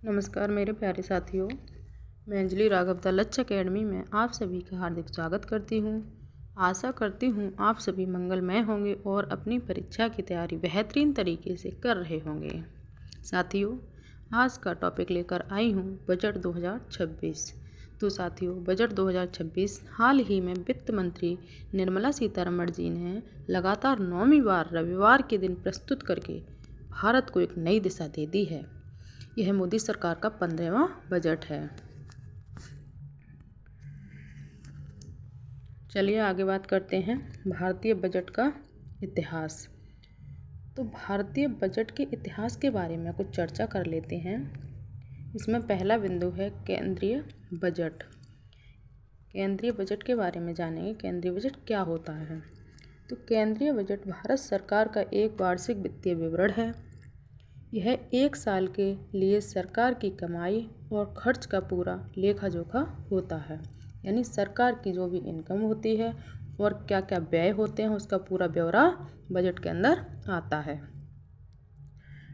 नमस्कार मेरे प्यारे साथियों। मैं अंजलि राघव द लक्ष्य अकेडमी में आप सभी का हार्दिक स्वागत करती हूँ। आशा करती हूँ आप सभी मंगलमय होंगे और अपनी परीक्षा की तैयारी बेहतरीन तरीके से कर रहे होंगे। साथियों, आज का टॉपिक लेकर आई हूँ बजट 2026। तो साथियों, बजट 2026 हाल ही में वित्त मंत्री निर्मला सीतारमण जी ने लगातार 9वीं बार रविवार के दिन प्रस्तुत करके भारत को एक नई दिशा दे दी है। यह मोदी सरकार का 15वां बजट है। चलिए आगे बात करते हैं भारतीय बजट का इतिहास। तो भारतीय बजट के इतिहास के बारे में कुछ चर्चा कर लेते हैं। इसमें पहला बिंदु है केंद्रीय बजट। केंद्रीय बजट के बारे में जानेंगे। केंद्रीय बजट क्या होता है? तो केंद्रीय बजट भारत सरकार का एक वार्षिक वित्तीय विवरण है। यह एक साल के लिए सरकार की कमाई और खर्च का पूरा लेखा जोखा होता है। यानी सरकार की जो भी इनकम होती है और क्या क्या व्यय होते हैं उसका पूरा ब्यौरा बजट के अंदर आता है।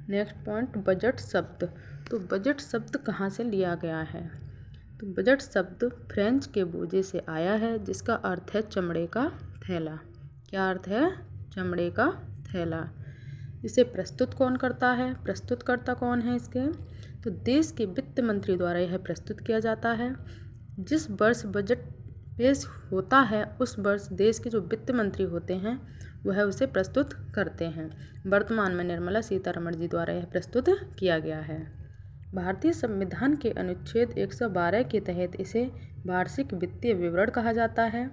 नेक्स्ट पॉइंट, बजट शब्द। तो बजट शब्द कहाँ से लिया गया है? तो बजट शब्द फ्रेंच के बोझे से आया है, जिसका अर्थ है चमड़े का थैला। क्या अर्थ है? चमड़े का थैला। इसे प्रस्तुत कौन करता है? प्रस्तुतकर्ता कौन है इसके? तो देश के वित्त मंत्री द्वारा यह प्रस्तुत किया जाता है। जिस वर्ष बजट पेश होता है उस वर्ष देश के जो वित्त मंत्री होते हैं वह उसे प्रस्तुत करते हैं। वर्तमान में निर्मला सीतारमण जी द्वारा यह प्रस्तुत किया गया है। भारतीय संविधान के अनुच्छेद 112 के तहत इसे वार्षिक वित्तीय विवरण कहा जाता है।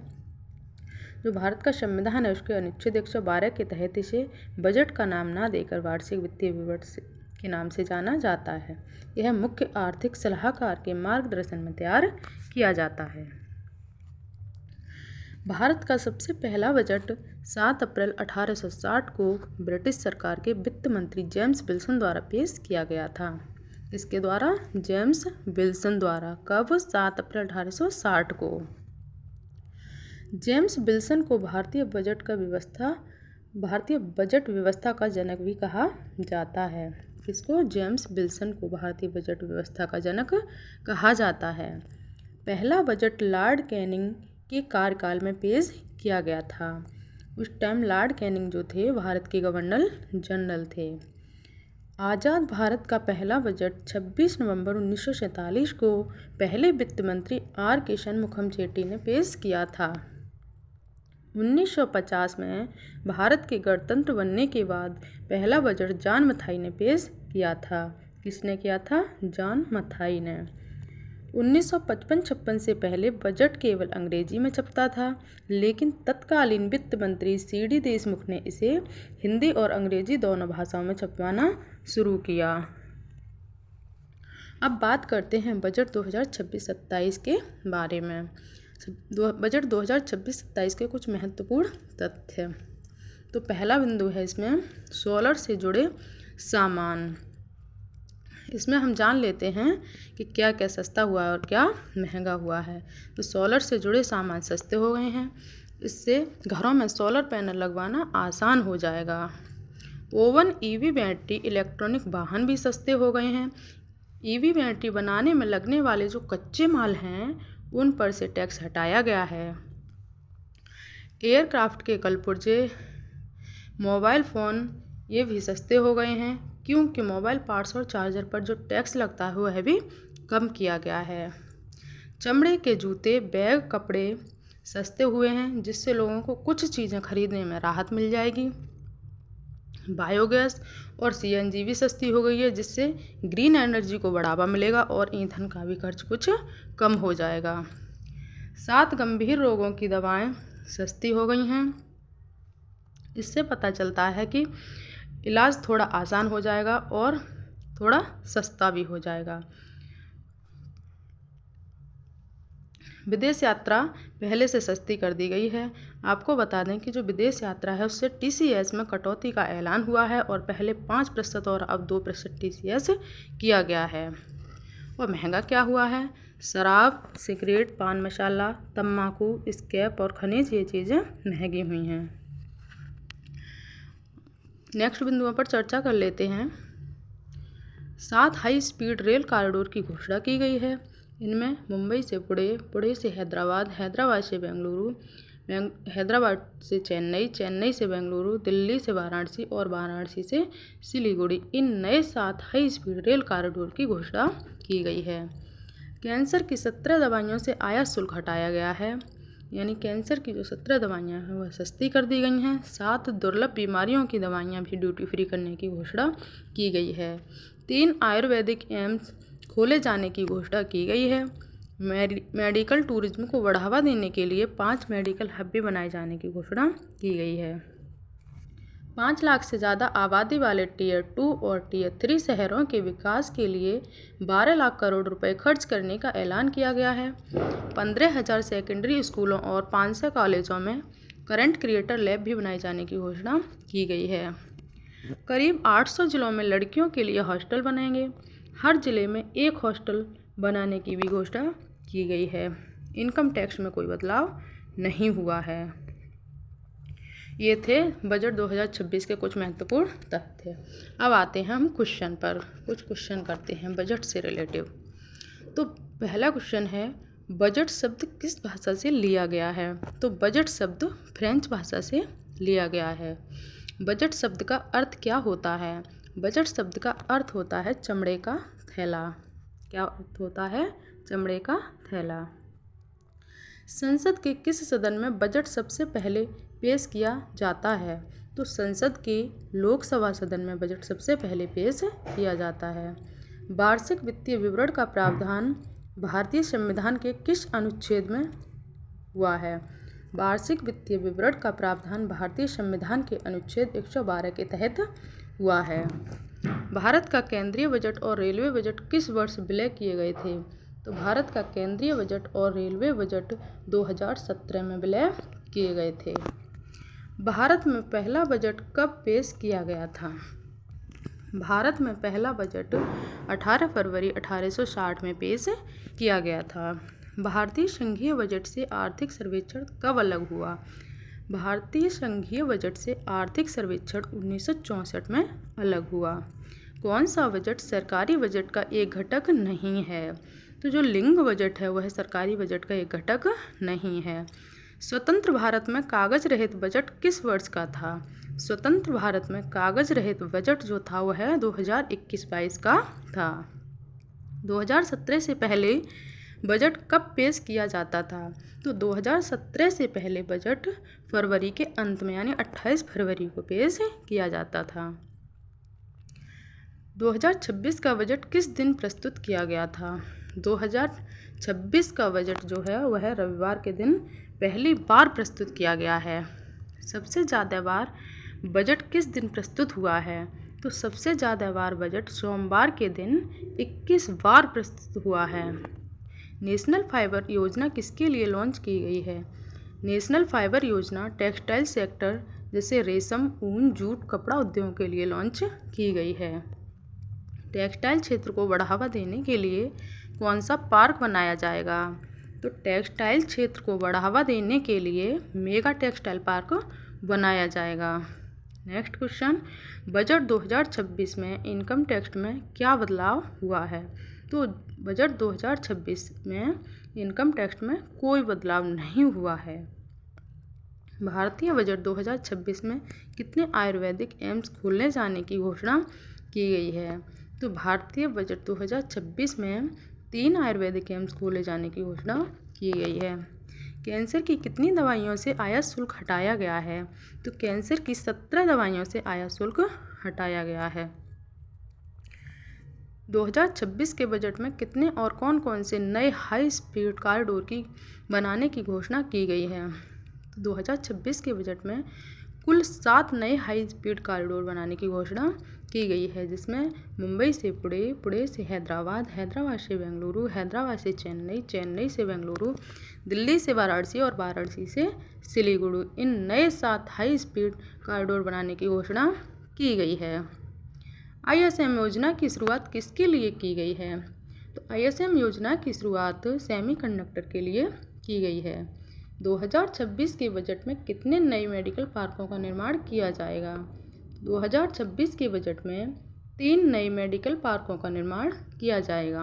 जो भारत का संविधान है उसके अनुच्छेद 112 के तहत इसे बजट का नाम ना देकर वार्षिक वित्तीय विवरण के नाम से जाना जाता है। यह मुख्य आर्थिक सलाहकार के मार्गदर्शन में तैयार किया जाता है। भारत का सबसे पहला बजट 7 अप्रैल 1860 को ब्रिटिश सरकार के वित्त मंत्री जेम्स विल्सन द्वारा पेश किया गया था। इसके द्वारा? जेम्स विल्सन द्वारा। कब? 7 अप्रैल 1860 को। जेम्स विल्सन को भारतीय बजट व्यवस्था का जनक भी कहा जाता है। किसको? जेम्स विल्सन को भारतीय बजट व्यवस्था का जनक कहा जाता है। पहला बजट लॉर्ड कैनिंग के कार्यकाल में पेश किया गया था। उस टाइम लॉर्ड कैनिंग जो थे भारत के गवर्नर जनरल थे। आज़ाद भारत का पहला बजट 26 नवंबर 1947 को पहले वित्त मंत्री आर के शनमुखम चेट्टी ने पेश किया था। 1950 में भारत के गणतंत्र बनने के बाद पहला बजट जॉन मथाई ने पेश किया था। किसने किया था? जॉन मथाई ने। 1955-56 से पहले बजट केवल अंग्रेजी में छपता था, लेकिन तत्कालीन वित्त मंत्री सी.डी. देशमुख ने इसे हिंदी और अंग्रेजी दोनों भाषाओं में छपवाना शुरू किया। अब बात करते हैं बजट 2026-27 के बारे में। बजट 2026-27 के कुछ महत्वपूर्ण तथ्य। तो पहला बिंदु है इसमें सोलर से जुड़े सामान। इसमें हम जान लेते हैं कि क्या क्या सस्ता हुआ है और क्या महंगा हुआ है। तो सोलर से जुड़े सामान सस्ते हो गए हैं। इससे घरों में सोलर पैनल लगवाना आसान हो जाएगा। ओवन, ईवी बैटरी, इलेक्ट्रॉनिक वाहन भी सस्ते हो गए हैं। ईवी बैटरी बनाने में लगने वाले जो कच्चे माल हैं उन पर से टैक्स हटाया गया है। एयरक्राफ्ट के कलपुर्जे, मोबाइल फ़ोन ये भी सस्ते हो गए हैं, क्योंकि मोबाइल पार्ट्स और चार्जर पर जो टैक्स लगता है वह भी कम किया गया है। चमड़े के जूते, बैग, कपड़े सस्ते हुए हैं, जिससे लोगों को कुछ चीज़ें खरीदने में राहत मिल जाएगी। बायोगैस और सीएनजी भी सस्ती हो गई है, जिससे ग्रीन एनर्जी को बढ़ावा मिलेगा और ईंधन का भी खर्च कुछ कम हो जाएगा। 7 गंभीर रोगों की दवाएं सस्ती हो गई हैं। इससे पता चलता है कि इलाज थोड़ा आसान हो जाएगा और थोड़ा सस्ता भी हो जाएगा। विदेश यात्रा पहले से सस्ती कर दी गई है। आपको बता दें कि जो विदेश यात्रा है उससे टीसीएस में कटौती का ऐलान हुआ है और पहले 5% और अब 2% टीसीएस किया गया है। और महंगा क्या हुआ है? शराब, सिगरेट, पान मसाला, तम्बाकू, स्क्रैप और खनिज ये चीज़ें महंगी हुई हैं। नेक्स्ट बिंदुओं पर चर्चा कर लेते हैं। 7 हाई स्पीड रेल कॉरिडोर की घोषणा की गई है। इनमें मुंबई से पुणे, पुणे से हैदराबाद, हैदराबाद से बेंगलुरु, हैदराबाद से चेन्नई, चेन्नई से बेंगलुरु, दिल्ली से वाराणसी और वाराणसी से सिलीगुड़ी, इन नए 7 हाई स्पीड रेल कॉरिडोर की घोषणा की गई है। कैंसर की 17 दवाइयों से आयात शुल्क हटाया गया है, यानी कैंसर की जो 17 दवाइयाँ हैं वह सस्ती कर दी गई हैं। 7 दुर्लभ बीमारियों की दवाइयाँ भी ड्यूटी फ्री करने की घोषणा की गई है। 3 आयुर्वेदिक एम्स खोले जाने की घोषणा की गई है। मेडिकल टूरिज्म को बढ़ावा देने के लिए 5 मेडिकल हब भी बनाए जाने की घोषणा की गई है। 5 लाख से ज़्यादा आबादी वाले टियर 2 और टियर 3 शहरों के विकास के लिए 12 लाख करोड़ रुपए खर्च करने का ऐलान किया गया है। 15,000 सेकेंडरी स्कूलों और 500 कॉलेजों में करंट क्रिएटर लैब भी बनाए जाने की घोषणा की गई है। करीब 800 जिलों में लड़कियों के लिए हॉस्टल बनेंगे। हर जिले में एक हॉस्टल बनाने की भी घोषणा की गई है। इनकम टैक्स में कोई बदलाव नहीं हुआ है। ये थे बजट 2026 के कुछ महत्वपूर्ण तथ्य। अब आते हैं हम क्वेश्चन पर, कुछ क्वेश्चन करते हैं बजट से रिलेटिव। तो पहला क्वेश्चन है, बजट शब्द किस भाषा से लिया गया है? तो बजट शब्द फ्रेंच भाषा से लिया गया है। बजट शब्द का अर्थ क्या होता है? बजट शब्द का अर्थ होता है चमड़े का थैला। क्या अर्थ होता है? चमड़े का थैला। संसद के किस सदन में बजट सबसे पहले पेश किया जाता है? तो संसद के लोकसभा सदन में बजट सबसे पहले पेश किया जाता है। वार्षिक वित्तीय विवरण का प्रावधान भारतीय संविधान के किस अनुच्छेद में हुआ है? वार्षिक वित्तीय विवरण का प्रावधान भारतीय संविधान के अनुच्छेद 112 के तहत हुआ है। भारत का केंद्रीय बजट और रेलवे बजट किस वर्ष विलय किए गए थे? तो भारत का केंद्रीय बजट और रेलवे बजट 2017 में विलय किए गए थे। भारत में पहला बजट कब पेश किया गया था? भारत में पहला बजट 18 फरवरी 1860 में पेश किया गया था। भारतीय संघीय बजट से आर्थिक सर्वेक्षण कब अलग हुआ? भारतीय संघीय बजट से आर्थिक सर्वेक्षण 1964 में अलग हुआ। कौन सा बजट सरकारी बजट का एक घटक नहीं है? तो जो लिंग बजट है वह सरकारी बजट का एक घटक नहीं है। स्वतंत्र भारत में कागज रहित बजट किस वर्ष का था? स्वतंत्र भारत में कागज रहित बजट जो था वह 2021-22 का था। 2017 से पहले बजट कब पेश किया जाता था? तो 2017 से पहले बजट फरवरी के अंत में यानी 28 फरवरी को पेश किया जाता था। 2026 का बजट किस दिन प्रस्तुत किया गया था? 2026 का बजट जो है वह रविवार के दिन पहली बार प्रस्तुत किया गया है। सबसे ज़्यादा बार बजट किस दिन प्रस्तुत हुआ है? तो सबसे ज़्यादा बार बजट सोमवार के दिन 21 बार प्रस्तुत हुआ है। नेशनल फाइबर योजना किसके लिए लॉन्च की गई है? नेशनल फाइबर योजना टेक्सटाइल सेक्टर जैसे रेशम, ऊन, जूट, कपड़ा उद्योग के लिए लॉन्च की गई है। टेक्सटाइल क्षेत्र को बढ़ावा देने के लिए कौन सा पार्क बनाया जाएगा? तो टेक्सटाइल क्षेत्र को बढ़ावा देने के लिए मेगा टेक्सटाइल पार्क बनाया जाएगा। नेक्स्ट क्वेश्चन, बजट 2026 में इनकम टैक्स में क्या बदलाव हुआ है? तो बजट 2026 में इनकम टैक्स में कोई बदलाव नहीं हुआ है। भारतीय बजट 2026 में कितने आयुर्वेदिक एम्स खोलने जाने की घोषणा की गई है? तो भारतीय बजट 2026 में 3 आयुर्वेदिक एम्स खोले जाने की घोषणा की गई है। कैंसर की कितनी दवाइयों से आयात शुल्क हटाया गया है? तो कैंसर की 17 दवाइयों से आयात शुल्क हटाया गया है। 2026 के बजट में कितने और कौन कौन से नए हाई स्पीड कॉरिडोर की बनाने की घोषणा की गई है? 2026 के बजट में कुल 7 नए हाई स्पीड कॉरिडोर बनाने की घोषणा की गई है, जिसमें मुंबई से पुणे, पुणे से हैदराबाद, हैदराबाद से बेंगलुरु, हैदराबाद से चेन्नई, चेन्नई से बेंगलुरु, दिल्ली से वाराणसी और वाराणसी से सिलीगुड़ी, इन नए 7 हाई स्पीड कॉरिडोर बनाने की घोषणा की गई है। ISM योजना की शुरुआत किसके लिए की गई है? तो ISM योजना की शुरुआत सेमीकंडक्टर के लिए की गई है। 2026 के बजट में कितने नए मेडिकल पार्कों का निर्माण किया जाएगा? 2026 के बजट में 3 नए मेडिकल पार्कों का निर्माण किया जाएगा। 2026 के बजट में कितने नए मेडिकल पार्कों का निर्माण किया जाएगा? 2026 के बजट में 3 नए मेडिकल पार्कों का निर्माण किया जाएगा। 2026 के बजट में कितने 3 नए मेडिकल पार्कों का निर्माण किया जाएगा।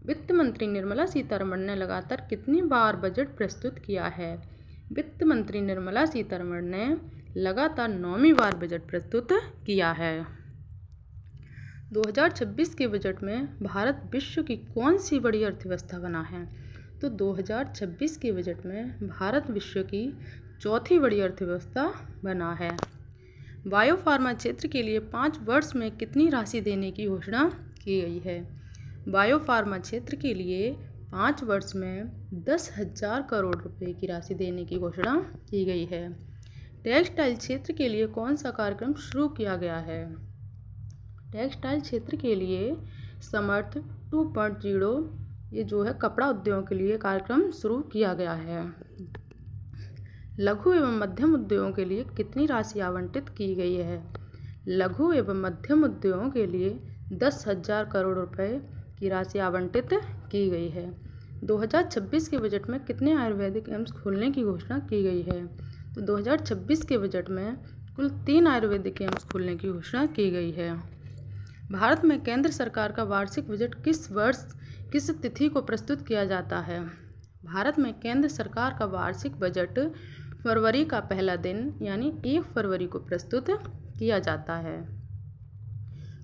वित्त मंत्री निर्मला सीतारमण ने लगातार कितनी बार बजट प्रस्तुत किया है? वित्त मंत्री निर्मला सीतारमण ने लगातार 9वीं बार बजट प्रस्तुत किया है। 2026 के बजट में भारत विश्व की कौन सी बड़ी अर्थव्यवस्था बना है? तो 2026 के बजट में भारत विश्व की चौथी बड़ी अर्थव्यवस्था बना है। बायोफार्मा क्षेत्र के लिए 5 वर्ष में कितनी राशि देने की घोषणा की गई है? बायोफार्मा क्षेत्र के लिए 5 वर्ष में 10,000 करोड़ रुपए की राशि देने की घोषणा की गई है। टेक्सटाइल क्षेत्र के लिए कौन सा कार्यक्रम शुरू किया गया है? टेक्सटाइल क्षेत्र के लिए समर्थ 2.0 ये जो है कपड़ा उद्योग के लिए कार्यक्रम शुरू किया गया है। लघु एवं मध्यम उद्योगों के लिए कितनी राशि आवंटित की गई है? लघु एवं मध्यम उद्योगों के लिए 10,000 करोड़ रुपए की राशि आवंटित की गई है। 2026 के बजट में कितने आयुर्वेदिक एम्स खोलने की घोषणा की गई है? तो 2026 के बजट में कुल 3 आयुर्वेदिक एम्स खोलने की घोषणा की गई है। भारत में केंद्र सरकार का वार्षिक बजट किस वर्ष किस तिथि को प्रस्तुत किया जाता है? भारत में केंद्र सरकार का वार्षिक बजट फरवरी का पहला दिन यानी 1 फरवरी को प्रस्तुत किया जाता है।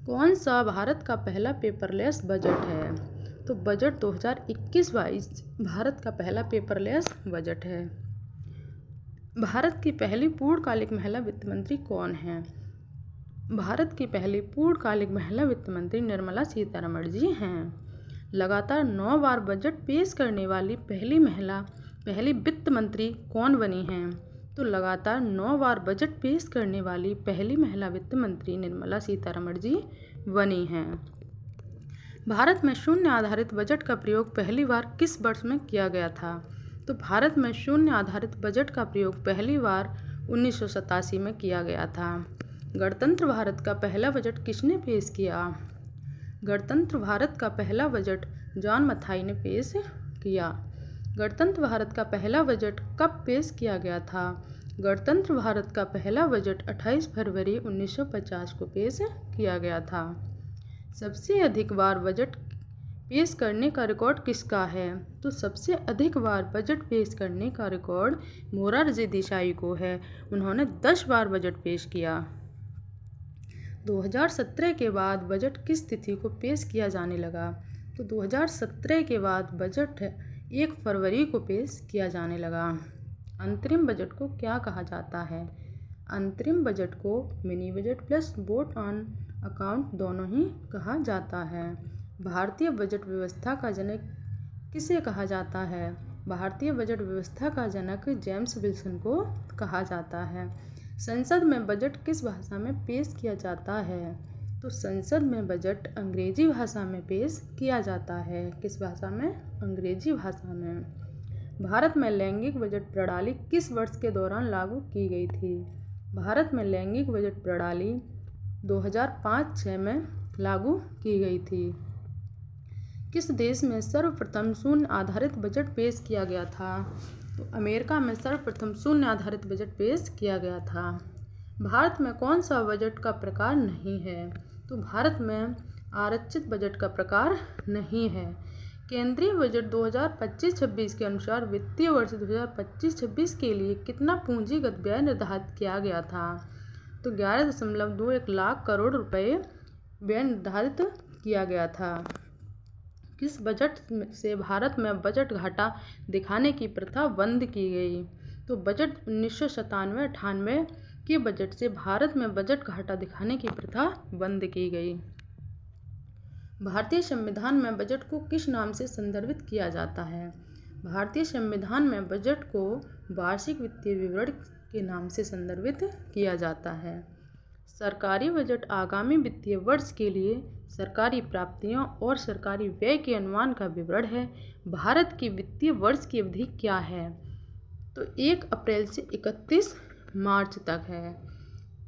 कौन सा भारत का पहला पेपरलेस बजट है? तो बजट 2021-22 भारत का पहला पेपरलेस बजट है। भारत की पहली पूर्णकालिक महिला वित्त मंत्री कौन है? भारत की पहली पूर्णकालिक महिला वित्त मंत्री निर्मला सीतारमण जी हैं। लगातार 9 बार बजट पेश करने वाली पहली वित्त मंत्री कौन बनी हैं? तो लगातार 9 बार बजट पेश करने वाली पहली महिला वित्त मंत्री निर्मला सीतारमण जी बनी हैं। भारत में शून्य आधारित बजट का प्रयोग पहली बार किस वर्ष में किया गया था? तो भारत में शून्य आधारित बजट का प्रयोग पहली बार 1987 में किया गया था। गणतंत्र भारत का पहला बजट किसने पेश किया? गणतंत्र भारत का पहला बजट जॉन मथाई ने पेश किया। गणतंत्र भारत का पहला बजट कब पेश किया गया था? गणतंत्र भारत का पहला बजट 28 फरवरी 1950 को पेश किया गया था। सबसे अधिक बार बजट पेश करने का रिकॉर्ड किसका है? तो सबसे अधिक बार बजट पेश करने का रिकॉर्ड मोरारजी देसाई को है। उन्होंने 10 बार बजट पेश किया। 2017 के बाद बजट किस तिथि को पेश किया जाने लगा? तो 2017 के बाद बजट 1 फरवरी को पेश किया जाने लगा। अंतरिम बजट को क्या कहा जाता है? अंतरिम बजट को mini budget plus vote on account दोनों ही कहा जाता है। भारतीय बजट व्यवस्था का जनक किसे कहा जाता है? भारतीय बजट व्यवस्था का जनक जेम्स विल्सन को कहा जाता है। संसद में बजट किस भाषा में पेश किया जाता है? तो संसद में बजट अंग्रेजी भाषा में पेश किया जाता है। किस भाषा में? अंग्रेजी भाषा में। भारत में लैंगिक बजट प्रणाली किस वर्ष के दौरान लागू की गई थी? भारत में लैंगिक बजट प्रणाली 2005-06 में लागू की गई थी। किस देश में सर्वप्रथम शून्य आधारित बजट पेश किया गया था? तो अमेरिका में सर्वप्रथम शून्य आधारित बजट पेश किया गया था। भारत में कौन सा बजट का प्रकार नहीं है? तो भारत में आरक्षित बजट का प्रकार नहीं है। केंद्रीय बजट 2025-26 के अनुसार वित्तीय वर्ष 2025-26 के लिए कितना पूंजीगत व्यय निर्धारित किया गया था? तो 11.21 लाख करोड़ रुपए व्यय निर्धारित किया गया था। किस बजट से भारत में बजट घाटा दिखाने की प्रथा बंद की गई? तो बजट 1997-98 के बजट से भारत में बजट घाटा दिखाने की प्रथा बंद की गई। भारतीय संविधान में बजट को किस नाम से संदर्भित किया जाता है? भारतीय संविधान में बजट को वार्षिक वित्तीय विवरण के नाम से संदर्भित किया जाता है। सरकारी बजट आगामी वित्तीय वर्ष के लिए सरकारी प्राप्तियों और सरकारी व्यय के अनुमान का विवरण है। भारत के वित्तीय वर्ष की अवधि क्या है? तो 1 अप्रैल से 31 मार्च तक है।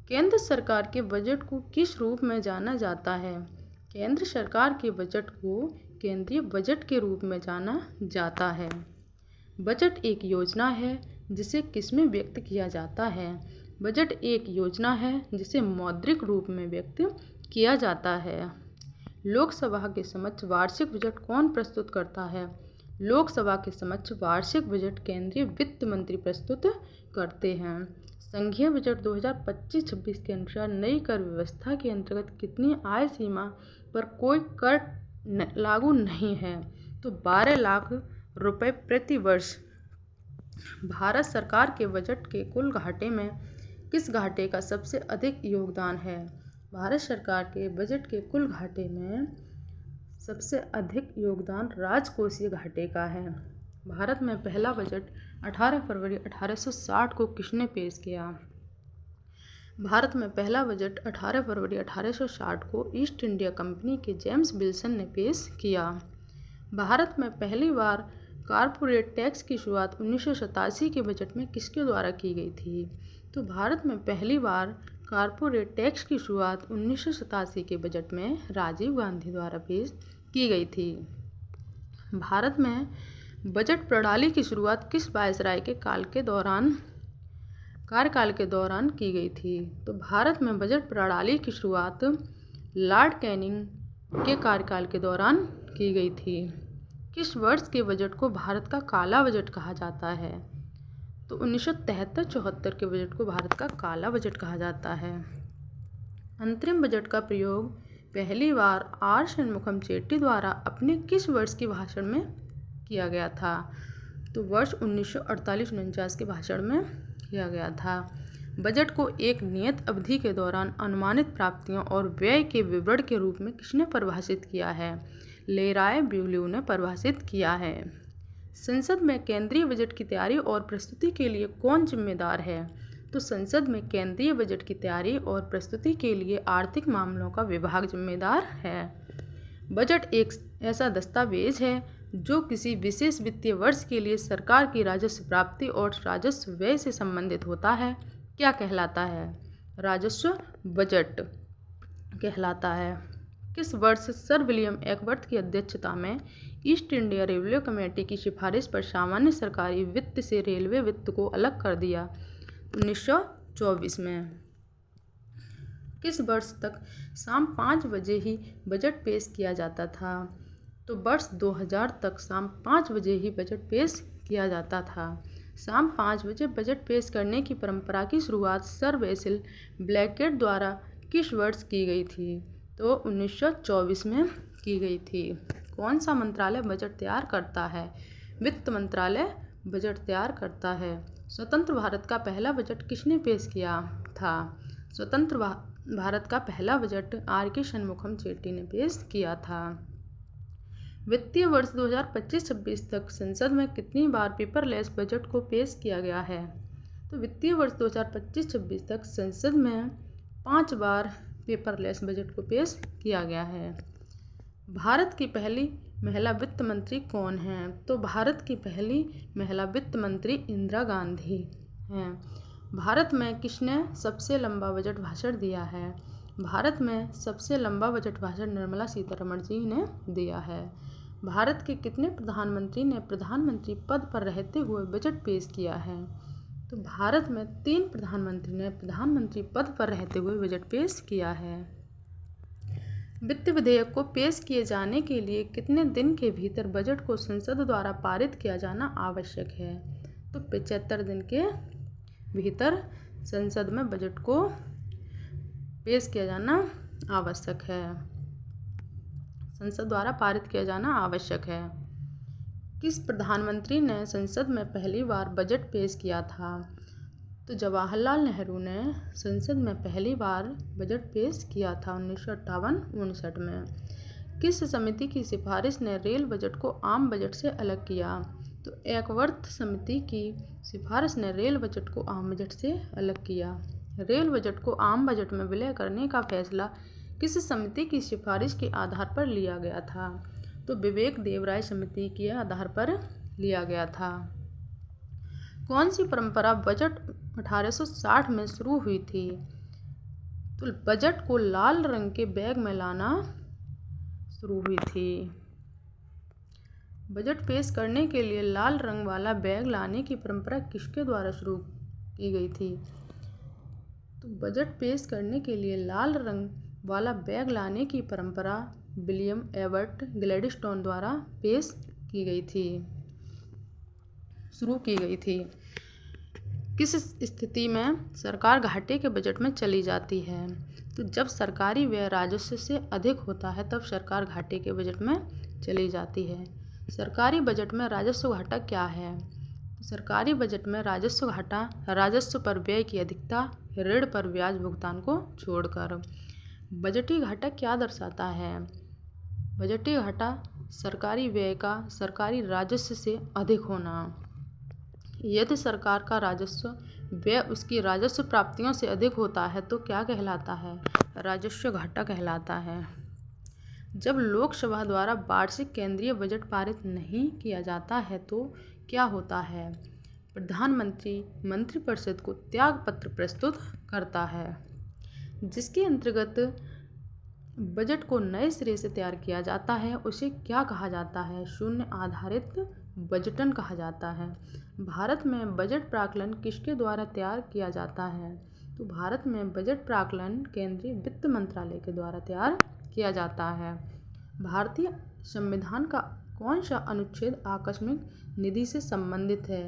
केंद्र सरकार के बजट को किस रूप में जाना जाता है? केंद्र सरकार के बजट को केंद्रीय बजट के रूप में जाना जाता है। बजट एक योजना है जिसे किसमें व्यक्त किया जाता है? बजट एक योजना है जिसे मौद्रिक रूप में व्यक्त किया जाता है। लोकसभा के समक्ष वार्षिक बजट कौन प्रस्तुत करता है? लोकसभा के समक्ष वार्षिक बजट केंद्रीय वित्त मंत्री प्रस्तुत करते हैं। संघीय बजट 2025-26 के अनुसार नई कर व्यवस्था के अंतर्गत कितनी आय सीमा पर कोई कर लागू नहीं है? तो 12 लाख रुपए प्रति वर्ष। भारत सरकार के बजट के कुल घाटे में किस घाटे का सबसे अधिक योगदान है? भारत सरकार के बजट के कुल घाटे में सबसे अधिक योगदान राजकोषीय घाटे का है। भारत में पहला बजट 18 फरवरी 1860 को किसने पेश किया? भारत में पहला बजट 18 फरवरी 1860 को ईस्ट इंडिया कंपनी के जेम्स विल्सन ने पेश किया। भारत में पहली बार कॉरपोरेट टैक्स की शुरुआत 1987 के बजट में किसके द्वारा की गई थी? तो भारत में पहली बार कॉरपोरेट टैक्स की शुरुआत 1987 के बजट में राजीव गांधी द्वारा पेश की गई थी। भारत में बजट प्रणाली की शुरुआत किस वायसराय के कार्यकाल के दौरान की गई थी? तो भारत में बजट प्रणाली की शुरुआत लॉर्ड कैनिंग के कार्यकाल के दौरान की गई थी। किस वर्ष के बजट को भारत का काला बजट कहा जाता है? तो 1973-74 के बजट को भारत का काला बजट कहा जाता है। अंतरिम बजट का प्रयोग पहली बार आर षणमुखम चेट्टी द्वारा अपने किस वर्ष के भाषण में किया गया था? तो वर्ष 1948-49 के भाषण में किया गया था। बजट को एक नियत अवधि के दौरान अनुमानित प्राप्तियों और व्यय के विवरण के रूप में किसने परिभाषित किया है? लेराय ब्यूलियो ने परिभाषित किया है। संसद में केंद्रीय बजट की तैयारी और प्रस्तुति के लिए कौन जिम्मेदार है? तो संसद में केंद्रीय बजट की तैयारी और प्रस्तुति के लिए आर्थिक मामलों का विभाग जिम्मेदार है। बजट एक ऐसा दस्तावेज है जो किसी विशेष वित्तीय वर्ष के लिए सरकार की राजस्व प्राप्ति और राजस्व व्यय से संबंधित होता है। क्या कहलाता है? राजस्व बजट कहलाता है। किस वर्ष सर विलियम एकवर्थ की अध्यक्षता में ईस्ट इंडिया रेलवे कमेटी की सिफारिश पर सामान्य सरकारी वित्त से रेलवे वित्त को अलग कर दिया? 1924 में। किस वर्ष तक शाम 5 बजे ही बजट पेश किया जाता था? तो वर्ष 2000 तक शाम 5 बजे ही बजट पेश किया जाता था। शाम 5 बजे बजट पेश करने की परंपरा की शुरुआत सर बेसिल ब्लैकेट द्वारा किस वर्ष की गई थी? तो 1924 में की गई थी। कौन सा मंत्रालय बजट तैयार करता है? वित्त मंत्रालय बजट तैयार करता है। स्वतंत्र भारत का पहला बजट किसने पेश किया था? स्वतंत्र भारत का पहला बजट आर के षणमुखम चेट्टी ने पेश किया था। वित्तीय वर्ष 2025-26 तक संसद में कितनी बार पेपरलेस बजट को पेश किया गया है? तो वित्तीय वर्ष 2025-26 तक संसद में 5 बार पेपरलेस बजट को पेश किया गया है। भारत की पहली महिला वित्त मंत्री कौन हैं? तो भारत की पहली महिला वित्त मंत्री इंदिरा गांधी हैं। भारत में किसने सबसे लंबा बजट भाषण दिया है? भारत में सबसे लंबा बजट भाषण निर्मला सीतारमण जी ने दिया है। भारत के कितने प्रधानमंत्री ने प्रधानमंत्री पद पर रहते हुए बजट पेश किया है? तो भारत में 3 प्रधानमंत्री ने प्रधानमंत्री पद पर रहते हुए बजट पेश किया है। वित्त विधेयक को पेश किए जाने के लिए कितने दिन के भीतर बजट को संसद द्वारा पारित किया जाना आवश्यक है? तो 75 दिन के भीतर संसद में बजट को पेश किया जाना आवश्यक है। संसद द्वारा पारित किया जाना आवश्यक है। किस प्रधानमंत्री ने संसद में पहली बार बजट पेश किया था? तो जवाहरलाल नेहरू ने संसद में पहली बार बजट पेश किया था 1958-59 में। किस समिति की सिफारिश ने रेल बजट को आम बजट से अलग किया? तो एकवर्थ समिति की सिफारिश ने रेल बजट को आम बजट से अलग किया। रेल बजट को आम बजट में विलय करने का फैसला किस समिति की सिफारिश के आधार पर लिया गया था? तो विवेक देवराय समिति के आधार पर लिया गया था। कौन सी परंपरा बजट 1860 में शुरू हुई थी? तो बजट को लाल रंग के बैग में लाना शुरू हुई थी। बजट पेश करने के लिए लाल रंग वाला बैग लाने की परंपरा किसके द्वारा शुरू की गई थी? तो बजट पेश करने के लिए लाल रंग वाला बैग लाने की परंपरा विलियम एबर्ट ग्लैडस्टोन द्वारा शुरू की गई थी। किस स्थिति में सरकार घाटे के बजट में चली जाती है? तो जब सरकारी व्यय राजस्व से अधिक होता है तब सरकार घाटे के बजट में चली जाती है। सरकारी बजट में राजस्व घाटा क्या है? सरकारी बजट में राजस्व घाटा राजस्व पर व्यय की अधिकता, ऋण पर ब्याज भुगतान को छोड़कर। बजटीय घाटा क्या दर्शाता है? बजटीय घाटा सरकारी व्यय का सरकारी राजस्व से अधिक होना। यदि सरकार का राजस्व व्यय उसकी राजस्व प्राप्तियों से अधिक होता है तो क्या कहलाता है? राजस्व घाटा कहलाता है। जब लोकसभा द्वारा वार्षिक केंद्रीय बजट पारित नहीं किया जाता है तो क्या होता है? प्रधानमंत्री मंत्रिपरिषद को त्याग पत्र प्रस्तुत करता है, जिसके अंतर्गत बजट को नए सिरे से तैयार किया जाता है। उसे क्या कहा जाता है? शून्य आधारित बजटन कहा जाता है। भारत में बजट प्राक्कलन किसके द्वारा तैयार किया जाता है? तो भारत में बजट प्राक्कलन केंद्रीय वित्त मंत्रालय के द्वारा तैयार किया जाता है। भारतीय संविधान का कौन सा अनुच्छेद आकस्मिक निधि से संबंधित है?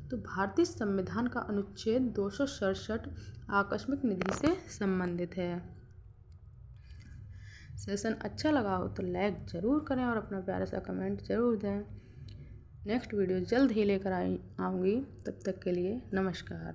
तो भारतीय संविधान का अनुच्छेद 267 आकस्मिक निधि से संबंधित है। सेशन अच्छा लगा हो तो लाइक ज़रूर करें और अपना प्यारा सा कमेंट ज़रूर दें। नेक्स्ट वीडियो जल्द ही लेकर आऊँगी, तब तक के लिए नमस्कार।